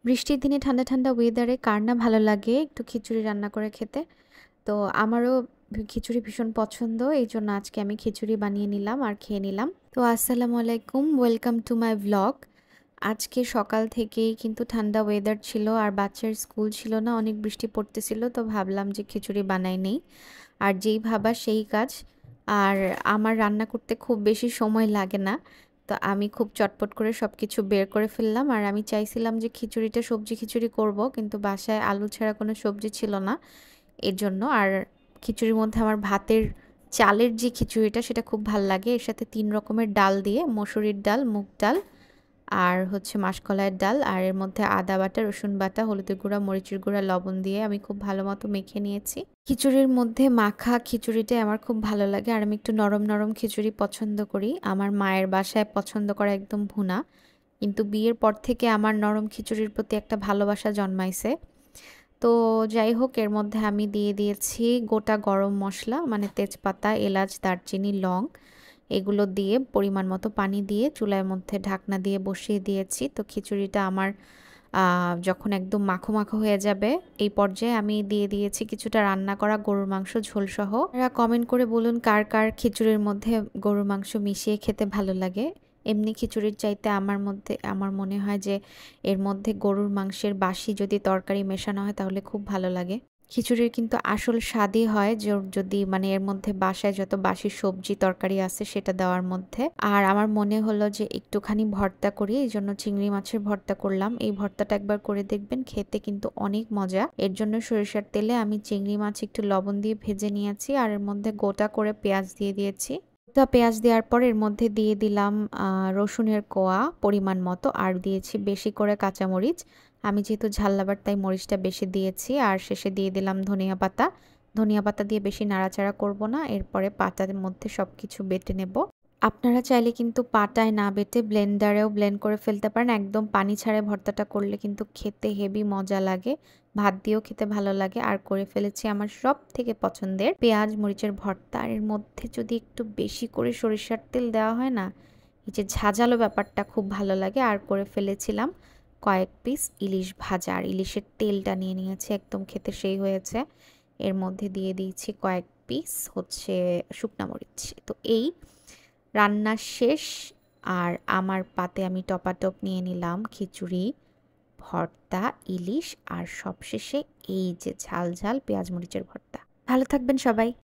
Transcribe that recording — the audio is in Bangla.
বৃষ্টির দিনে ঠান্ডা ঠান্ডা ওয়েদারে কার না ভালো লাগে একটু খিচুড়ি রান্না করে খেতে। তো আমারও খিচুড়ি ভীষণ পছন্দ, এই জন্য আজকে আমি খিচুড়ি বানিয়ে নিলাম আর খেয়ে নিলাম। তো আসসালামু আলাইকুম, ওয়েলকাম টু মাই ভ্লগ। আজকে সকাল থেকেই কিন্তু ঠান্ডা ওয়েদার ছিল আর বাচ্চার স্কুল ছিল না, অনেক বৃষ্টি পড়তেছিল, তো ভাবলাম যে খিচুড়ি বানাই নেই। আর যেই ভাবা সেই কাজ। আর আমার রান্না করতে খুব বেশি সময় লাগে না, তো আমি খুব চটপট করে সব কিছু বের করে ফেললাম। আর আমি চাইছিলাম যে খিচুড়িটা সবজি খিচুড়ি করব, কিন্তু বাসায় আলু ছাড়া কোনো সবজি ছিল না এর জন্য। আর খিচুড়ির মধ্যে আমার ভাতের চালের যে খিচুড়িটা সেটা খুব ভাল লাগে, এর সাথে 3 রকমের ডাল দিয়ে, মসুরির ডাল, মুগ ডাল আর হচ্ছে মাসকলাইয়ের ডাল, আর এর মধ্যে আদা বাটা, রসুন বাটা, হলুদের গুঁড়া, মরিচের গুঁড়া, লবণ দিয়ে আমি খুব ভালো মতো মেখে নিয়েছি। খিচুড়ির মধ্যে মাখা খিচুড়িটাই আমার খুব ভালো লাগে, আর আমি একটু নরম নরম খিচুড়ি পছন্দ করি। আমার মায়ের বাসায় পছন্দ করা একদম ভুনা, কিন্তু বিয়ের পর থেকে আমার নরম খিচুড়ির প্রতি একটা ভালোবাসা জন্মাইছে। তো যাই হোক, এর মধ্যে আমি দিয়ে দিয়েছি গোটা গরম মশলা, মানে তেজপাতা, এলাচ, দারচিনি, লং, এগুলো দিয়ে পরিমাণ মতো পানি দিয়ে চুলার মধ্যে ঢাকনা দিয়ে বসিয়ে দিয়েছি। তো খিচুড়িটা আমার যখন একদম মাখো মাখো হয়ে যাবে, এই পর্যায়ে আমি দিয়ে দিয়েছি কিছুটা রান্না করা গরুর মাংস ঝোলসহ। এরা কমেন্ট করে বলুন কার কার খিচুড়ির মধ্যে গরুর মাংস মিশিয়ে খেতে ভালো লাগে। এমনি খিচুড়ির চাইতে আমার মনে হয় যে এর মধ্যে গরুর মাংসের বাসি যদি তরকারি মেশানো হয় তাহলে খুব ভালো লাগে। খিচুড়ির কিন্তু আসল স্বাদই হয় যদি মানে এর মধ্যে বাসায় যত বাসি সবজি তরকারি আছে সেটা দেওয়ার মধ্যে। আর আমার মনে হলো যে একটুখানি ভর্তা করি, এই জন্য চিংড়ি মাছের ভর্তা করলাম। এই ভর্তাটা একবার করে দেখবেন, খেতে কিন্তু অনেক মজা। এর জন্য সরিষার তেলে আমি চিংড়ি মাছ একটু লবণ দিয়ে ভেজে নিয়েছি, আর এর মধ্যে গোটা করে পেঁয়াজ দিয়ে দিয়েছি। পেঁয়াজ দেওয়ার পর এর মধ্যে দিয়ে দিলাম রসুনের কোয়া পরিমাণ মতো, আর দিয়েছি বেশি করে কাঁচামরিচ। আমি যেহেতু ঝাল লাভার তাই মরিচটা বেশি দিয়েছি। আর শেষে দিয়ে দিলাম ধনিয়া পাতা। ধনিয়া পাতা দিয়ে বেশি নাড়াচাড়া করব না, এরপরে পাতার মধ্যে সব কিছু বেটে নেব। আপনারা চাইলে কিন্তু পাটায় না বেটে ব্লেন্ডারেও ব্লেন্ড করে ফেলতে পারেন। একদম পানি ছাড়া ভর্তাটা করলে কিন্তু খেতে হেভি মজা লাগে, ভাত দিয়েও খেতে ভালো লাগে। আর করে ফেলেছি আমার সব থেকে পছন্দের পেঁয়াজ মরিচের ভর্তা। আর এর মধ্যে যদি একটু বেশি করে সরিষার তেল দেওয়া হয় না, এই যে ঝাঁঝালো ব্যাপারটা খুব ভালো লাগে। আর করে ফেলেছিলাম কয়েক পিস ইলিশ ভাজা, আর ইলিশের তেলটা নিয়ে নিয়েছি, একদম খেতে সেই হয়েছে। এর মধ্যে দিয়ে দিয়েছি কয়েক পিস হচ্ছে শুকনা মরিচ। তো এই রান্না শেষ, আর আমার পাতে আমি টপাটপ নিয়ে নিলাম খিচুড়ি, ভর্তা, ইলিশ, আর সবশেষে এই যে ঝাল ঝাল পেঁয়াজ মরিচের ভর্তা। ভালো থাকবেন সবাই।